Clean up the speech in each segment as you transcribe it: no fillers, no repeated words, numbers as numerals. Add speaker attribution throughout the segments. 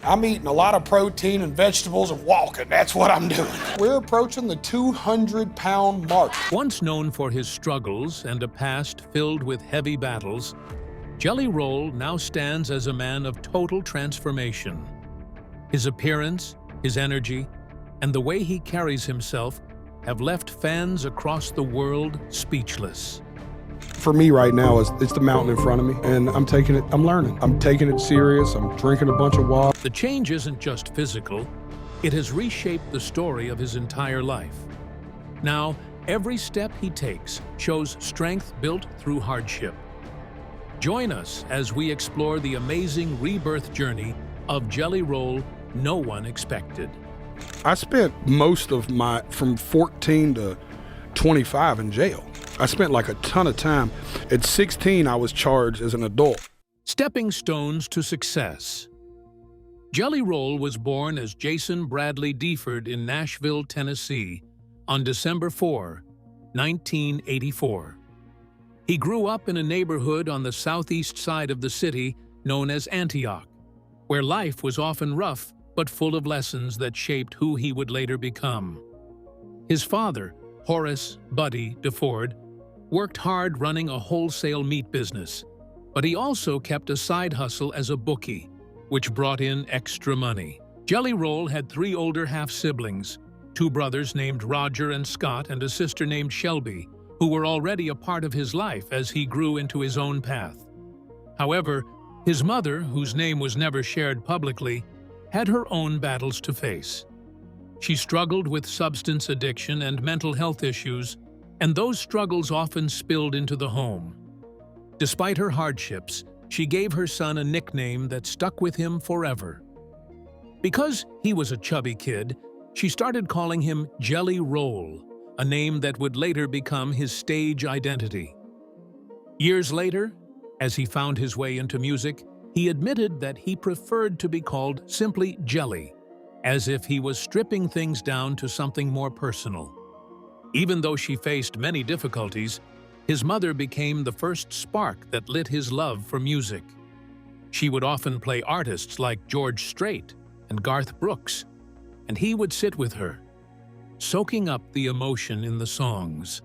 Speaker 1: I'm eating a lot of protein and vegetables and walking. That's what I'm doing. We're approaching the 200-pound mark.
Speaker 2: Once known for his struggles and a past filled with heavy battles, Jelly Roll now stands as a man of total transformation. His appearance, his energy, and the way he carries himself have left fans across the world speechless.
Speaker 1: For me right now, it's the mountain in front of me, and I'm learning. I'm taking it serious. I'm drinking a bunch of water.
Speaker 2: The change isn't just physical, it has reshaped the story of his entire life. Now, every step he takes shows strength built through hardship. Join us as we explore the amazing rebirth journey of Jelly Roll no one expected.
Speaker 1: I spent most of from 14 to 25 in jail. I spent like a ton of time. At 16, I was charged as an adult.
Speaker 2: Stepping stones to success. Jelly Roll was born as Jason Bradley Deford in Nashville, Tennessee, on December 4, 1984. He grew up in a neighborhood on the southeast side of the city known as Antioch, where life was often rough but full of lessons that shaped who he would later become. His father, Horace "Buddy" Deford, worked hard running a wholesale meat business, but he also kept a side hustle as a bookie, which brought in extra money. Jelly Roll had 3 older half-siblings, 2 brothers named Roger and Scott and a sister named Shelby, who were already a part of his life as he grew into his own path. However, his mother, whose name was never shared publicly, had her own battles to face. She struggled with substance addiction and mental health issues, and those struggles often spilled into the home. Despite her hardships, she gave her son a nickname that stuck with him forever. Because he was a chubby kid, she started calling him Jelly Roll, a name that would later become his stage identity. Years later, as he found his way into music, he admitted that he preferred to be called simply Jelly, as if he was stripping things down to something more personal. Even though she faced many difficulties, his mother became the first spark that lit his love for music. She would often play artists like George Strait and Garth Brooks, and he would sit with her, soaking up the emotion in the songs.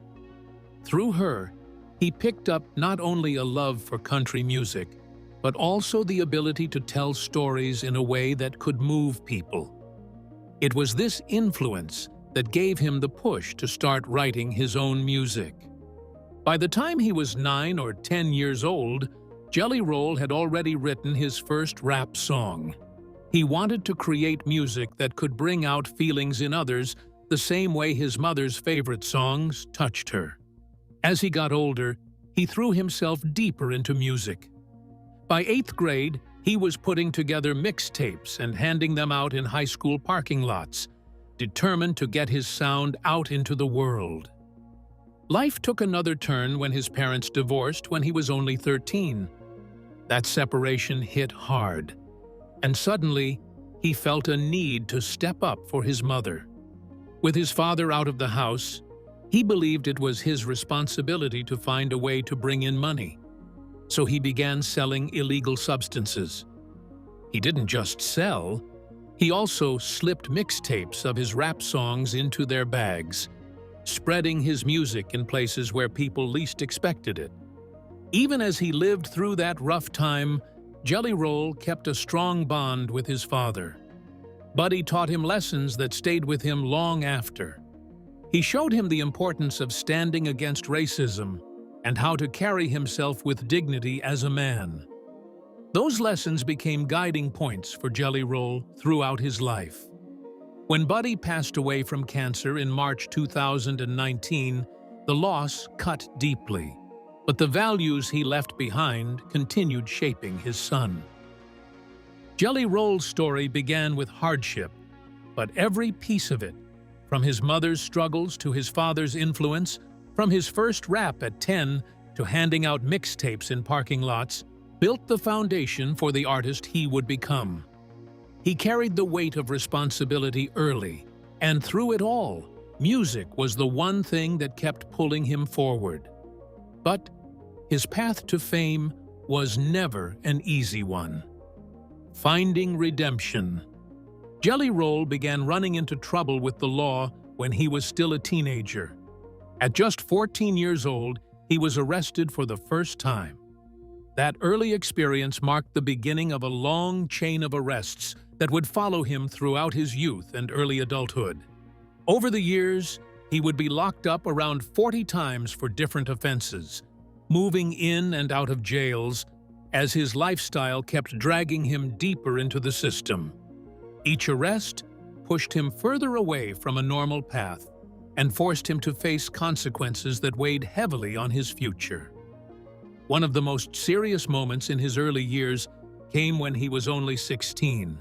Speaker 2: Through her, he picked up not only a love for country music, but also the ability to tell stories in a way that could move people. It was this influence that gave him the push to start writing his own music. By the time he was 9 or 10 years old, Jelly Roll had already written his first rap song. He wanted to create music that could bring out feelings in others the same way his mother's favorite songs touched her. As he got older, he threw himself deeper into music. By 8th grade, he was putting together mixtapes and handing them out in high school parking lots, determined to get his sound out into the world. Life took another turn when his parents divorced when he was only 13. That separation hit hard, and suddenly he felt a need to step up for his mother. With his father out of the house, he believed it was his responsibility to find a way to bring in money. So he began selling illegal substances. He didn't just sell, he also slipped mixtapes of his rap songs into their bags, spreading his music in places where people least expected it. Even as he lived through that rough time, Jelly Roll kept a strong bond with his father. Buddy taught him lessons that stayed with him long after. He showed him the importance of standing against racism and how to carry himself with dignity as a man. Those lessons became guiding points for Jelly Roll throughout his life. When Buddy passed away from cancer in March 2019, the loss cut deeply, but the values he left behind continued shaping his son. Jelly Roll's story began with hardship, but every piece of it, from his mother's struggles to his father's influence, from his first rap at 10 to handing out mixtapes in parking lots, built the foundation for the artist he would become. He carried the weight of responsibility early, and through it all, music was the one thing that kept pulling him forward. But his path to fame was never an easy one. Finding redemption. Jelly Roll began running into trouble with the law when he was still a teenager. At just 14 years old, he was arrested for the first time. That early experience marked the beginning of a long chain of arrests that would follow him throughout his youth and early adulthood. Over the years, he would be locked up around 40 times for different offenses, moving in and out of jails as his lifestyle kept dragging him deeper into the system. Each arrest pushed him further away from a normal path and forced him to face consequences that weighed heavily on his future. One of the most serious moments in his early years came when he was only 16.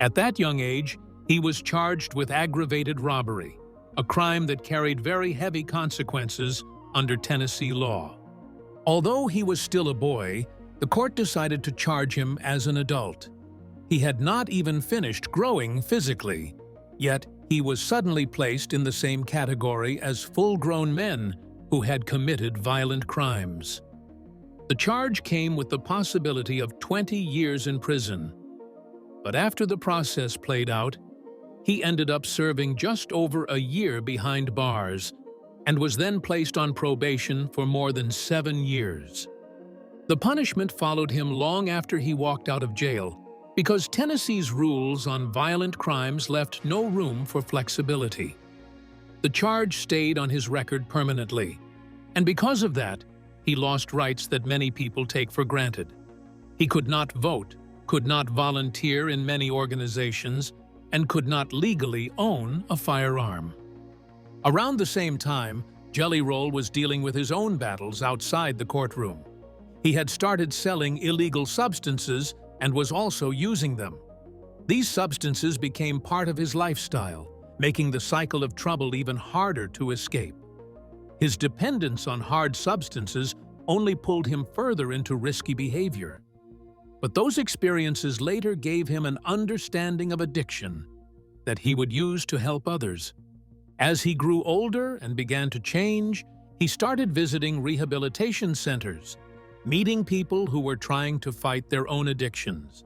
Speaker 2: At that young age, he was charged with aggravated robbery, a crime that carried very heavy consequences under Tennessee law. Although he was still a boy, the court decided to charge him as an adult. He had not even finished growing physically, yet he was suddenly placed in the same category as full-grown men who had committed violent crimes. The charge came with the possibility of 20 years in prison. But after the process played out, he ended up serving just over a year behind bars and was then placed on probation for more than 7 years. The punishment followed him long after he walked out of jail because Tennessee's rules on violent crimes left no room for flexibility. The charge stayed on his record permanently, and because of that, he lost rights that many people take for granted. He could not vote, could not volunteer in many organizations, and could not legally own a firearm. Around the same time, Jelly Roll was dealing with his own battles outside the courtroom. He had started selling illegal substances and was also using them. These substances became part of his lifestyle, making the cycle of trouble even harder to escape. His dependence on hard substances only pulled him further into risky behavior. But those experiences later gave him an understanding of addiction that he would use to help others. As he grew older and began to change, he started visiting rehabilitation centers, meeting people who were trying to fight their own addictions.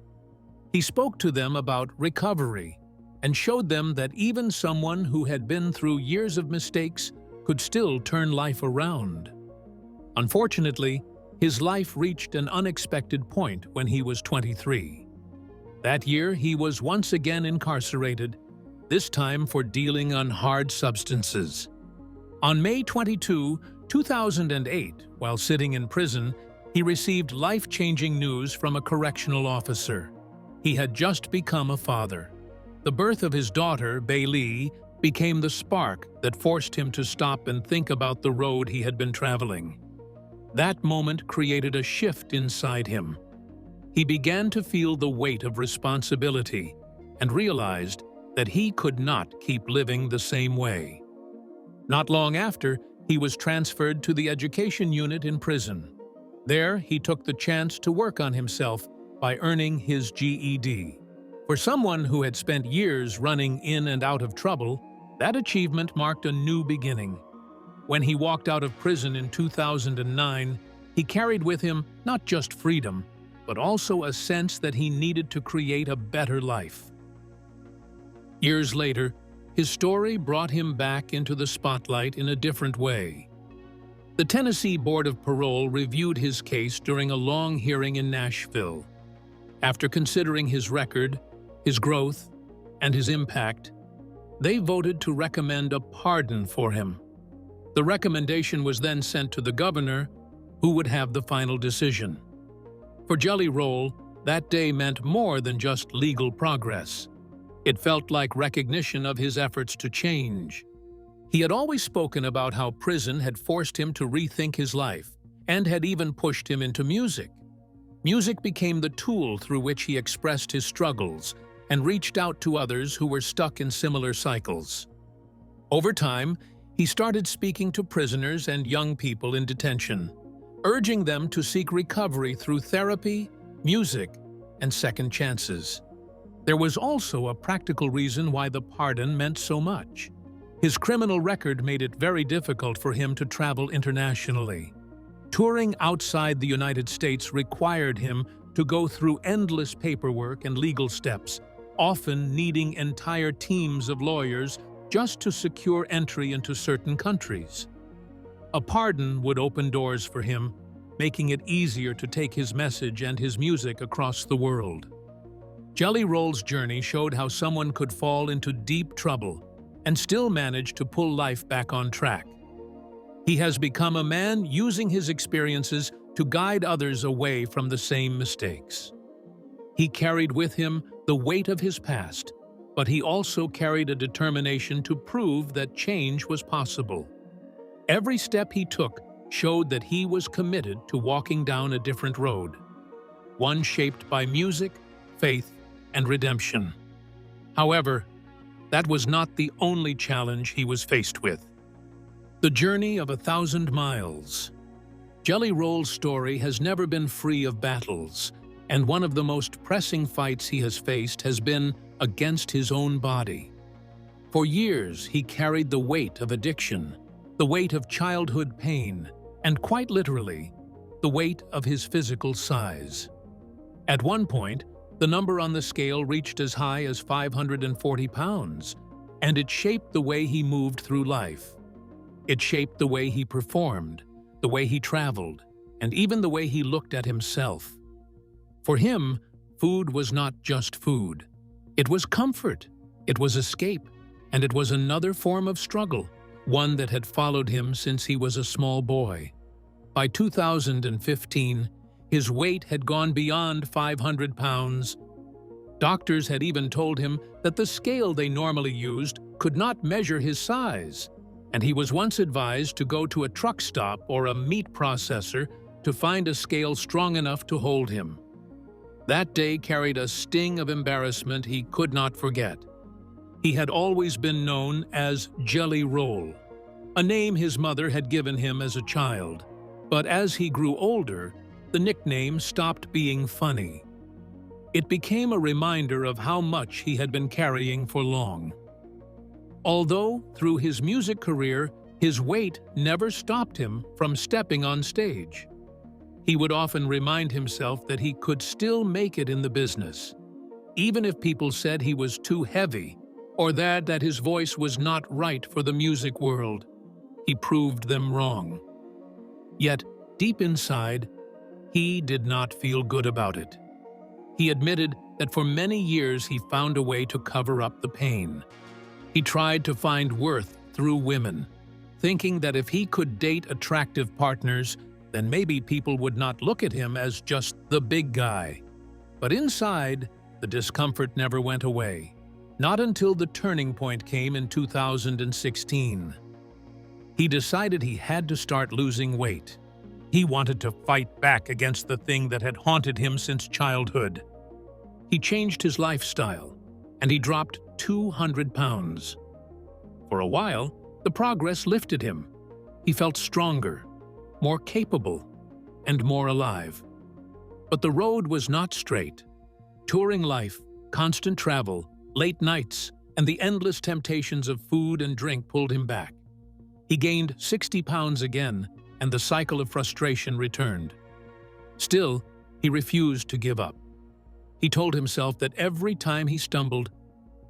Speaker 2: He spoke to them about recovery and showed them that even someone who had been through years of mistakes could still turn life around. Unfortunately, his life reached an unexpected point when he was 23. That year, he was once again incarcerated, this time for dealing on hard substances. On May 22, 2008, while sitting in prison, he received life-changing news from a correctional officer. He had just become a father. The birth of his daughter, Bailey, became the spark that forced him to stop and think about the road he had been traveling. That moment created a shift inside him. He began to feel the weight of responsibility and realized that he could not keep living the same way. Not long after, he was transferred to the education unit in prison. There, he took the chance to work on himself by earning his GED. For someone who had spent years running in and out of trouble, that achievement marked a new beginning. When he walked out of prison in 2009, he carried with him not just freedom, but also a sense that he needed to create a better life. Years later, his story brought him back into the spotlight in a different way. The Tennessee Board of Parole reviewed his case during a long hearing in Nashville. After considering his record, his growth, and his impact, they voted to recommend a pardon for him. The recommendation was then sent to the governor, who would have the final decision. For Jelly Roll, that day meant more than just legal progress. It felt like recognition of his efforts to change. He had always spoken about how prison had forced him to rethink his life and had even pushed him into music. Music became the tool through which he expressed his struggles and reached out to others who were stuck in similar cycles. Over time, he started speaking to prisoners and young people in detention, urging them to seek recovery through therapy, music, and second chances. There was also a practical reason why the pardon meant so much. His criminal record made it very difficult for him to travel internationally. Touring outside the United States required him to go through endless paperwork and legal steps, often needing entire teams of lawyers just to secure entry into certain countries. A pardon would open doors for him, making it easier to take his message and his music across the world. Jelly Roll's journey showed how someone could fall into deep trouble and still manage to pull life back on track. He has become a man using his experiences to guide others away from the same mistakes. He carried with him the weight of his past, but he also carried a determination to prove that change was possible. Every step he took showed that he was committed to walking down a different road, one shaped by music, faith, and redemption. However, that was not the only challenge he was faced with. The journey of 1,000 miles. Jelly Roll's story has never been free of battles, and one of the most pressing fights he has faced has been against his own body. For years, he carried the weight of addiction, the weight of childhood pain, and quite literally, the weight of his physical size. At one point, the number on the scale reached as high as 540 pounds, and it shaped the way he moved through life. It shaped the way he performed, the way he traveled, and even the way he looked at himself. For him, food was not just food. It was comfort, it was escape, and it was another form of struggle, one that had followed him since he was a small boy. By 2015, his weight had gone beyond 500 pounds. Doctors had even told him that the scale they normally used could not measure his size, and he was once advised to go to a truck stop or a meat processor to find a scale strong enough to hold him. That day carried a sting of embarrassment he could not forget. He had always been known as Jelly Roll, a name his mother had given him as a child. But as he grew older, the nickname stopped being funny. It became a reminder of how much he had been carrying for long. Although, through his music career, his weight never stopped him from stepping on stage. He would often remind himself that he could still make it in the business, even if people said he was too heavy or that his voice was not right for the music world. He proved them wrong. Yet, deep inside, he did not feel good about it. He admitted that for many years he found a way to cover up the pain. He tried to find worth through women, thinking that if he could date attractive partners, then maybe people would not look at him as just the big guy. But inside, the discomfort never went away, not until the turning point came in 2016. He decided he had to start losing weight. He wanted to fight back against the thing that had haunted him since childhood. He changed his lifestyle, and he dropped 200 pounds. For a while, the progress lifted him. He felt stronger, more capable, and more alive. But the road was not straight. Touring life, constant travel, late nights, and the endless temptations of food and drink pulled him back. He gained 60 pounds again, and the cycle of frustration returned. Still, he refused to give up. He told himself that every time he stumbled,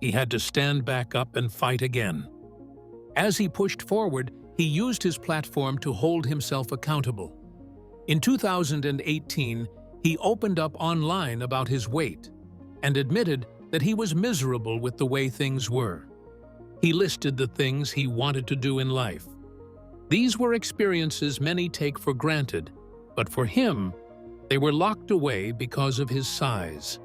Speaker 2: he had to stand back up and fight again. As he pushed forward, he used his platform to hold himself accountable. In 2018, he opened up online about his weight and admitted that he was miserable with the way things were. He listed the things he wanted to do in life. These were experiences many take for granted, but for him, they were locked away because of his size.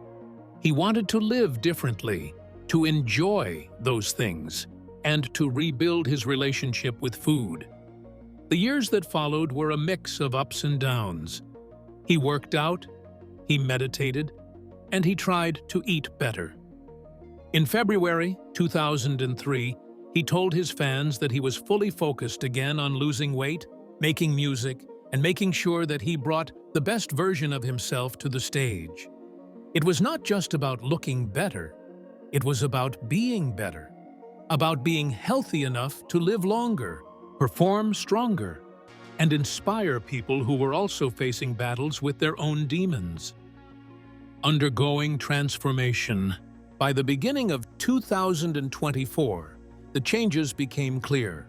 Speaker 2: He wanted to live differently, to enjoy those things, and to rebuild his relationship with food. The years that followed were a mix of ups and downs. He worked out, he meditated, and he tried to eat better. In February 2003, he told his fans that he was fully focused again on losing weight, making music, and making sure that he brought the best version of himself to the stage. It was not just about looking better, it was about being better, about being healthy enough to live longer, perform stronger, and inspire people who were also facing battles with their own demons. undergoing transformation. By the beginning of 2024, the changes became clear.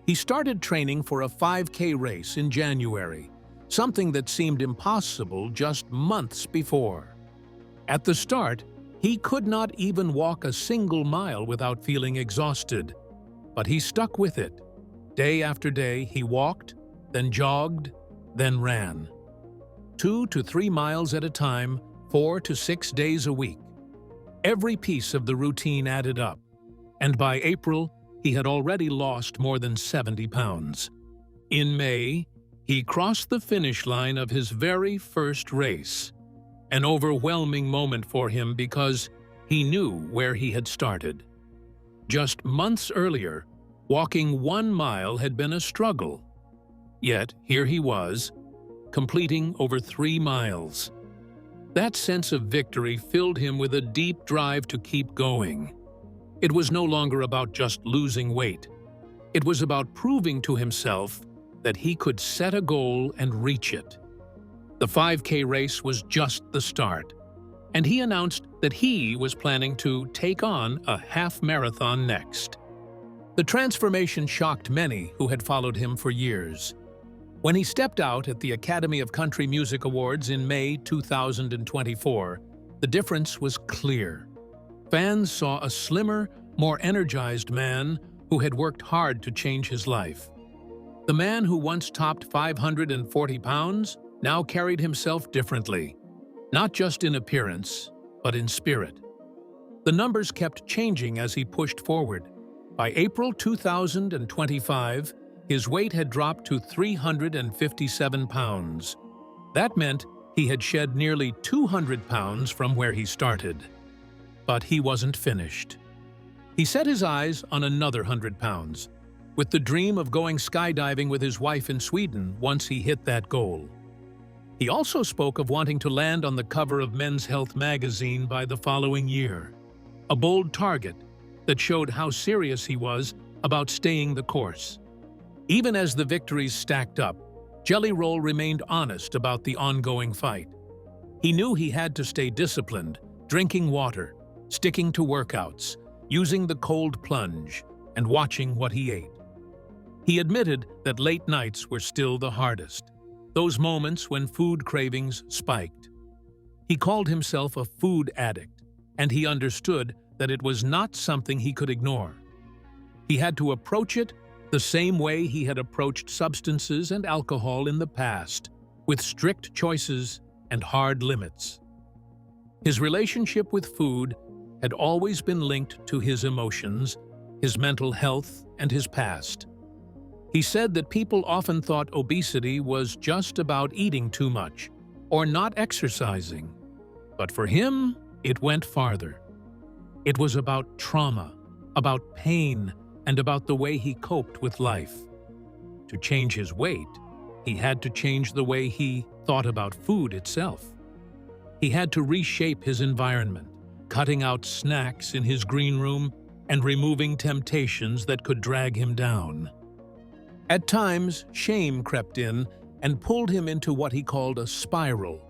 Speaker 2: He started training for a 5K race in January, something that seemed impossible just months before. At the start, he could not even walk a single mile without feeling exhausted, but he stuck with it. Day after day, he walked, then jogged, then ran. 2 to 3 miles at a time, 4 to 6 days a week. Every piece of the routine added up, and by April, he had already lost more than 70 pounds. In May, he crossed the finish line of his very first race, an overwhelming moment for him because he knew where he had started. Just months earlier, walking 1 mile had been a struggle. Yet here he was, completing over 3 miles. That sense of victory filled him with a deep drive to keep going. It was no longer about just losing weight. It was about proving to himself that he could set a goal and reach it. The 5K race was just the start, and he announced that he was planning to take on a half marathon next. The transformation shocked many who had followed him for years. When he stepped out at the Academy of Country Music Awards in May 2024, the difference was clear. Fans saw a slimmer, more energized man who had worked hard to change his life. The man who once topped 540 pounds now carried himself differently, not just in appearance, but in spirit. The numbers kept changing as he pushed forward. By April 2025, his weight had dropped to 357 pounds. That meant he had shed nearly 200 pounds from where he started. But he wasn't finished. He set his eyes on another 100 pounds, with the dream of going skydiving with his wife in Sweden once he hit that goal. He also spoke of wanting to land on the cover of Men's Health magazine by the following year, a bold target that showed how serious he was about staying the course. Even as the victories stacked up, Jelly Roll remained honest about the ongoing fight. He knew he had to stay disciplined, drinking water, sticking to workouts, using the cold plunge, and watching what he ate. He admitted that late nights were still the hardest, those moments when food cravings spiked. He called himself a food addict, and he understood that it was not something he could ignore. He had to approach it the same way he had approached substances and alcohol in the past, with strict choices and hard limits. His relationship with food had always been linked to his emotions, his mental health, and his past. He said that people often thought obesity was just about eating too much or not exercising. But for him, it went farther. It was about trauma, about pain, and about the way he coped with life. To change his weight, he had to change the way he thought about food itself. He had to reshape his environment, cutting out snacks in his green room and removing temptations that could drag him down. At times, shame crept in and pulled him into what he called a spiral.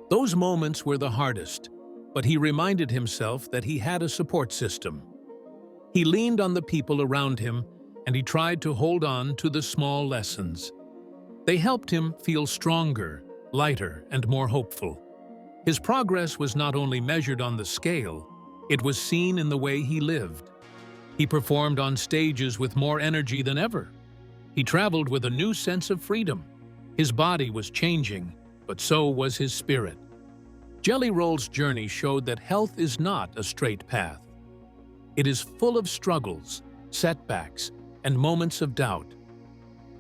Speaker 2: Those moments were the hardest, but he reminded himself that he had a support system. He leaned on the people around him, and he tried to hold on to the small lessons. They helped him feel stronger, lighter, and more hopeful. His progress was not only measured on the scale, it was seen in the way he lived. He performed on stages with more energy than ever. He traveled with a new sense of freedom. His body was changing, but so was his spirit. Jelly Roll's journey showed that health is not a straight path. It is full of struggles, setbacks, and moments of doubt.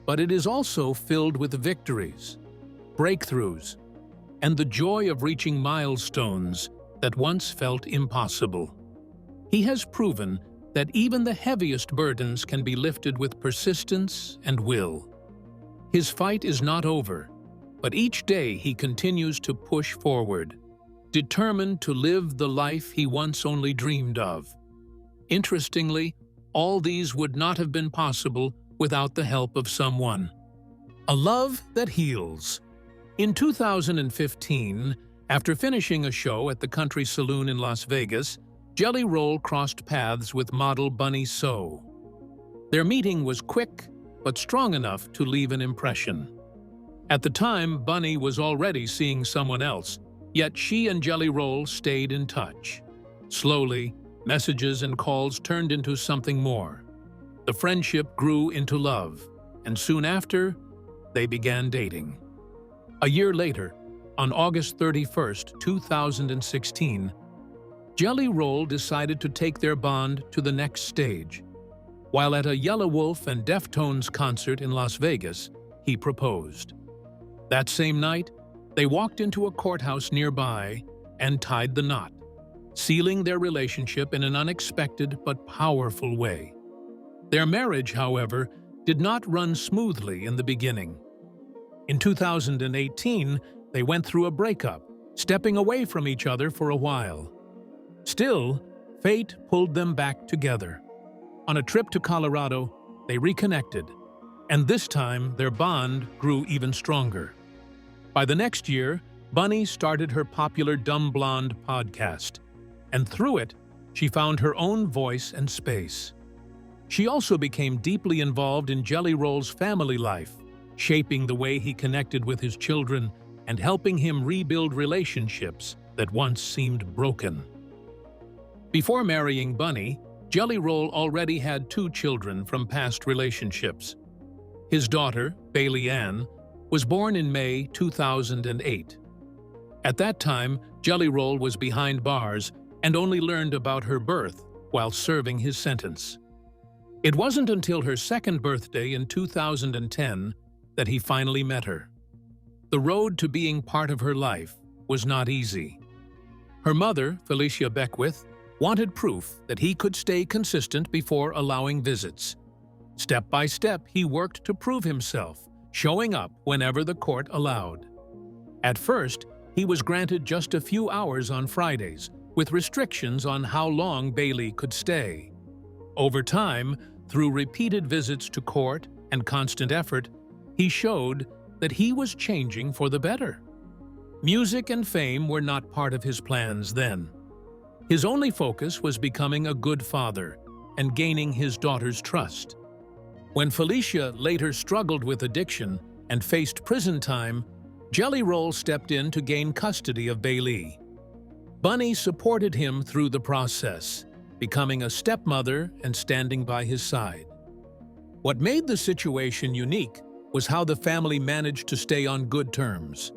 Speaker 2: But it is also filled with victories, breakthroughs, and the joy of reaching milestones that once felt impossible. He has proven that even the heaviest burdens can be lifted with persistence and will. His fight is not over, but each day he continues to push forward, determined to live the life he once only dreamed of. Interestingly, all these would not have been possible without the help of someone. A love that heals. In 2015, After finishing a show at the Country Saloon in Las Vegas, Jelly Roll crossed paths with model Bunny So. Their meeting was quick, but strong enough to leave an impression. At the time, Bunny was already seeing someone else, yet she and Jelly Roll stayed in touch. Slowly, messages and calls turned into something more. The friendship grew into love, and soon after, they began dating. A year later, on August 31st, 2016, Jelly Roll decided to take their bond to the next stage. While at a Yellow Wolf and Deftones concert in Las Vegas, he proposed. That same night, they walked into a courthouse nearby and tied the knot, sealing their relationship in an unexpected but powerful way. Their marriage, however, did not run smoothly in the beginning. In 2018, they went through a breakup, stepping away from each other for a while. Still, fate pulled them back together. On a trip to Colorado, they reconnected, and this time their bond grew even stronger. By the next year, Bunny started her popular Dumb Blonde podcast, and through it, she found her own voice and space. She also became deeply involved in Jelly Roll's family life, shaping the way he connected with his children and helping him rebuild relationships that once seemed broken. Before marrying Bunny, Jelly Roll already had 2 children from past relationships. His daughter, Bailey Ann, was born in May 2008. At that time, Jelly Roll was behind bars and only learned about her birth while serving his sentence. It wasn't until her second birthday in 2010 that he finally met her. The road to being part of her life was not easy. Her mother, Felicia Beckwith, wanted proof that he could stay consistent before allowing visits. Step by step, he worked to prove himself, showing up whenever the court allowed. At first, he was granted just a few hours on Fridays, with restrictions on how long Bailey could stay. Over time, through repeated visits to court and constant effort, he showed that he was changing for the better. Music and fame were not part of his plans then. His only focus was becoming a good father and gaining his daughter's trust. When Felicia later struggled with addiction and faced prison time, Jelly Roll stepped in to gain custody of Bailey. Bunny supported him through the process, becoming a stepmother and standing by his side. What made the situation unique was how the family managed to stay on good terms.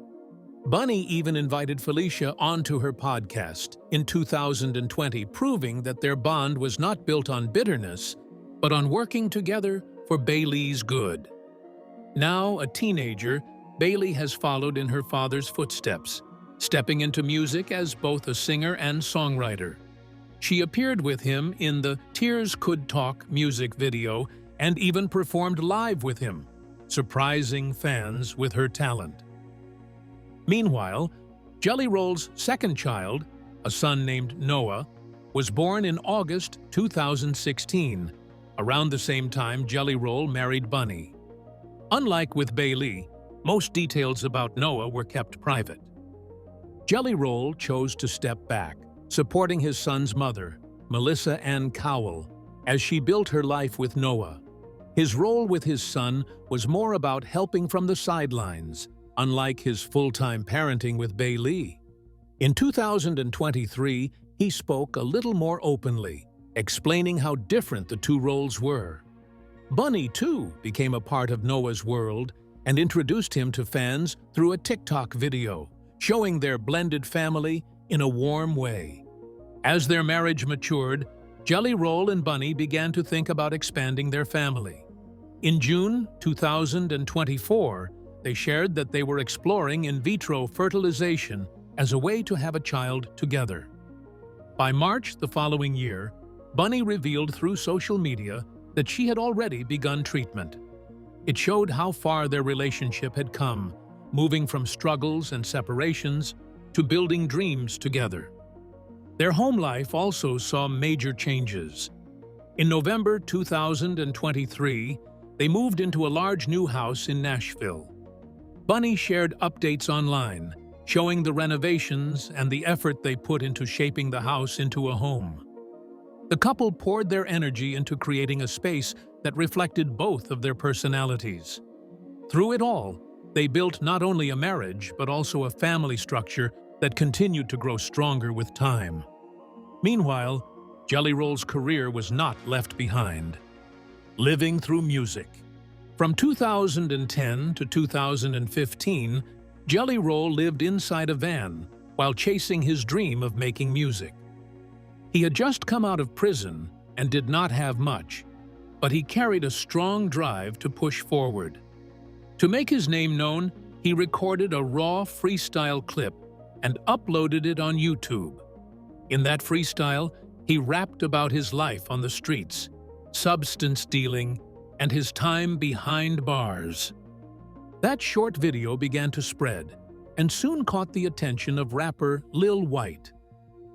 Speaker 2: Bunny even invited Felicia onto her podcast in 2020, proving that their bond was not built on bitterness, but on working together for Bailey's good. Now a teenager, Bailey has followed in her father's footsteps, stepping into music as both a singer and songwriter. She appeared with him in the Tears Could Talk music video and even performed live with him, surprising fans with her talent. Meanwhile, Jelly Roll's second child, a son named Noah, was born in August 2016, around the same time Jelly Roll married Bunny. Unlike with Bailey, most details about Noah were kept private. Jelly Roll chose to step back, supporting his son's mother, Melissa Ann Cowell, as she built her life with Noah. His role with his son was more about helping from the sidelines, unlike his full-time parenting with Bailey. In 2023, he spoke a little more openly, explaining how different the 2 roles were. Bunny, too, became a part of Noah's world and introduced him to fans through a TikTok video, showing their blended family in a warm way. As their marriage matured, Jelly Roll and Bunny began to think about expanding their family. In June 2024, they shared that they were exploring in vitro fertilization as a way to have a child together. By March the following year, Bunny revealed through social media that she had already begun treatment. It showed how far their relationship had come, moving from struggles and separations to building dreams together. Their home life also saw major changes. In November 2023, they moved into a large new house in Nashville. Bunny shared updates online, showing the renovations and the effort they put into shaping the house into a home. The couple poured their energy into creating a space that reflected both of their personalities. Through it all, they built not only a marriage but also a family structure that continued to grow stronger with time. Meanwhile, Jelly Roll's career was not left behind. Living through music. From 2010 to 2015, Jelly Roll lived inside a van while chasing his dream of making music. He had just come out of prison and did not have much, but he carried a strong drive to push forward. To make his name known, he recorded a raw freestyle clip and uploaded it on YouTube. In that freestyle, he rapped about his life on the streets, substance dealing, and his time behind bars. That short video began to spread and soon caught the attention of rapper Lil White.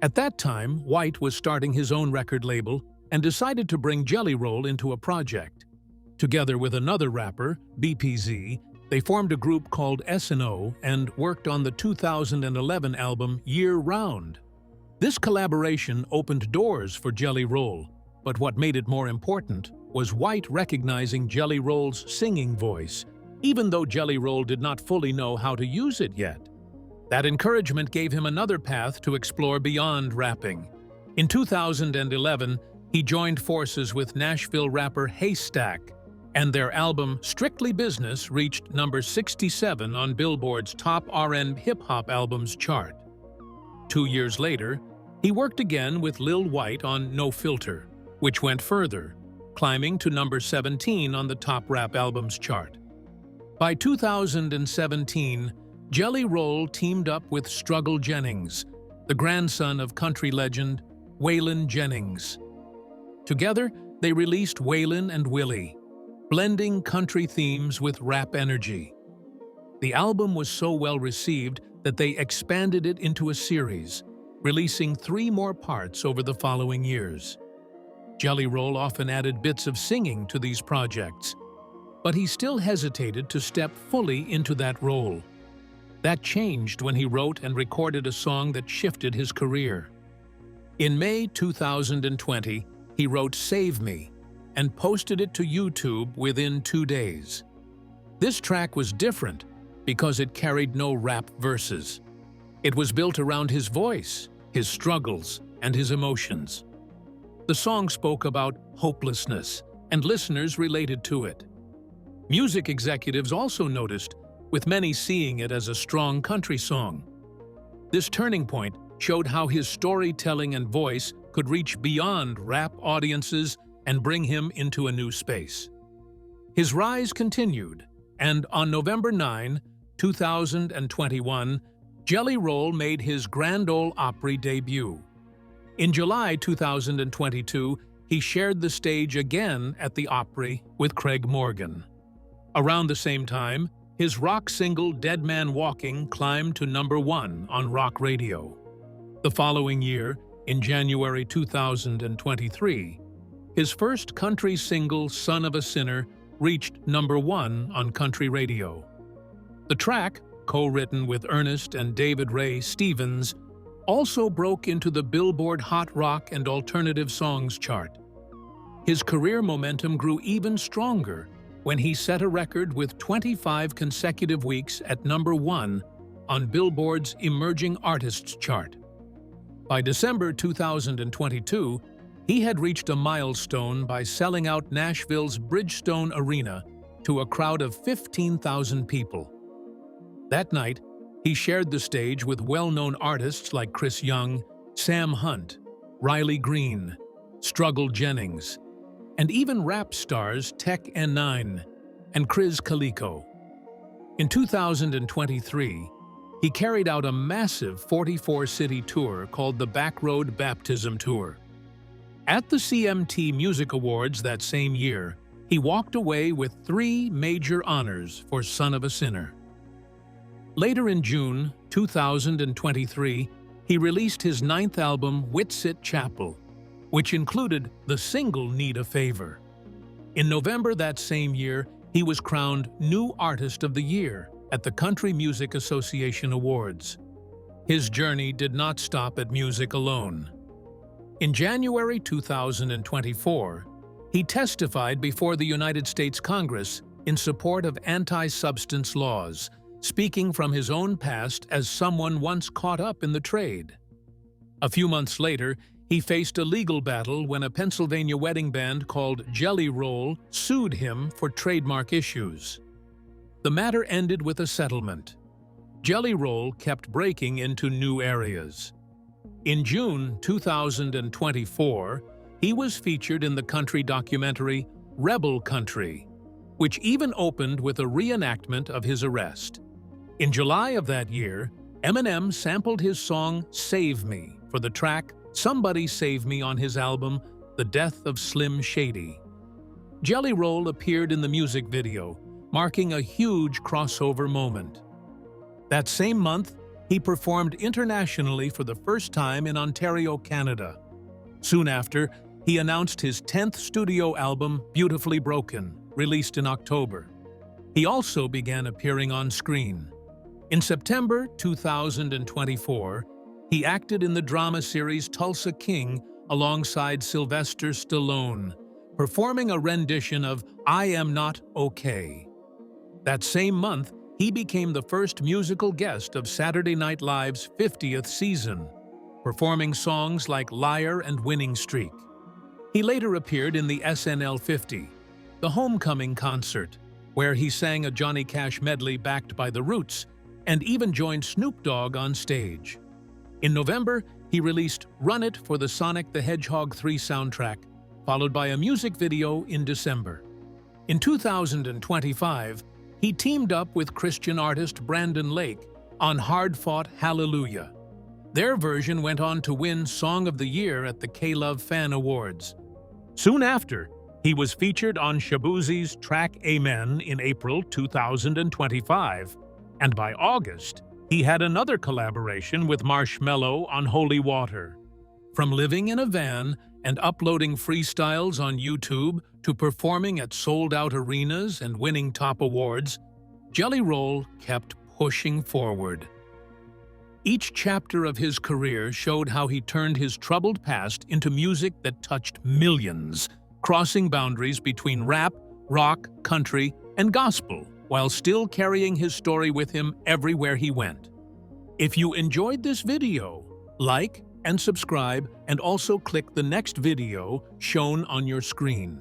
Speaker 2: At that time, White was starting his own record label and decided to bring Jelly Roll into a project. Together with another rapper, BPZ, they formed a group called S&O and worked on the 2011 album Year Round. This collaboration opened doors for Jelly Roll, but what made it more important was White recognizing Jelly Roll's singing voice, even though Jelly Roll did not fully know how to use it yet. That encouragement gave him another path to explore beyond rapping. In 2011, he joined forces with Nashville rapper Haystack, and their album Strictly Business reached number 67 on Billboard's top R&B hip-hop albums chart. 2 years later, he worked again with Lil White on No Filter, which went further, climbing to number 17 on the top rap albums chart. By 2017, Jelly Roll teamed up with Struggle Jennings, the grandson of country legend Waylon Jennings. Together, they released Waylon and Willie, blending country themes with rap energy. The album was so well received that they expanded it into a series, releasing 3 more parts over the following years. Jelly Roll often added bits of singing to these projects, but he still hesitated to step fully into that role. That changed when he wrote and recorded a song that shifted his career. In May 2020, he wrote Save Me and posted it to YouTube within 2 days. This track was different because it carried no rap verses. It was built around his voice, his struggles, and his emotions. The song spoke about hopelessness, and listeners related to it. Music executives also noticed, with many seeing it as a strong country song. This turning point showed how his storytelling and voice could reach beyond rap audiences and bring him into a new space. His rise continued, and on November 9, 2021, Jelly Roll made his Grand Ole Opry debut. In July 2022, he shared the stage again at the Opry with Craig Morgan. Around the same time, his rock single Dead Man Walking climbed to number 1 on rock radio. The following year, in January 2023, his first country single Son of a Sinner reached number 1 on country radio. The track, co-written with Ernest and David Ray Stevens, also broke into the Billboard Hot Rock and Alternative Songs chart. His career momentum grew even stronger when he set a record with 25 consecutive weeks at number 1 on Billboard's Emerging Artists chart. By December 2022, he had reached a milestone by selling out Nashville's Bridgestone Arena to a crowd of 15,000 people. That night, he shared the stage with well-known artists like Chris Young, Sam Hunt, Riley Green, Struggle Jennings, and even rap stars Tech N9 and Chris Calico. In 2023, he carried out a massive 44-city tour called the Backroad Baptism Tour. At the CMT Music Awards that same year, he walked away with 3 major honors for Son of a Sinner. Later in June 2023, he released his 9th album, Whitsit Chapel, which included the single Need a Favor. In November that same year, he was crowned New Artist of the Year at the Country Music Association Awards. His journey did not stop at music alone. In January 2024, he testified before the United States Congress in support of anti-substance laws, speaking from his own past as someone once caught up in the trade. A few months later, he faced a legal battle when a Pennsylvania wedding band called Jelly Roll sued him for trademark issues. The matter ended with a settlement. Jelly Roll kept breaking into new areas. In June 2024, he was featured in the country documentary Rebel Country, which even opened with a reenactment of his arrest. In July of that year, Eminem sampled his song Save Me for the track Somebody Save Me on his album The Death of Slim Shady. Jelly Roll appeared in the music video, marking a huge crossover moment. That same month, he performed internationally for the first time in Ontario, Canada. Soon after, he announced his 10th studio album, Beautifully Broken, released in October. He also began appearing on screen. In September 2024, he acted in the drama series Tulsa King alongside Sylvester Stallone, performing a rendition of I Am Not Okay. That same month, he became the first musical guest of Saturday Night Live's 50th season, performing songs like Liar and Winning Streak. He later appeared in the SNL 50, the Homecoming concert, where he sang a Johnny Cash medley backed by The Roots, and even joined Snoop Dogg on stage. In November, he released Run It for the Sonic the Hedgehog 3 soundtrack, followed by a music video in December. In 2025, he teamed up with Christian artist Brandon Lake on Hard Fought Hallelujah. Their version went on to win Song of the Year at the K-Love Fan Awards. Soon after, he was featured on Shaboozey's track Amen in April 2025, and by August, he had another collaboration with Marshmello on Holy Water. From living in a van and uploading freestyles on YouTube to performing at sold-out arenas and winning top awards, Jelly Roll kept pushing forward. Each chapter of his career showed how he turned his troubled past into music that touched millions, crossing boundaries between rap, rock, country, and gospel, while still carrying his story with him everywhere he went. If you enjoyed this video, like and subscribe, and also click the next video shown on your screen.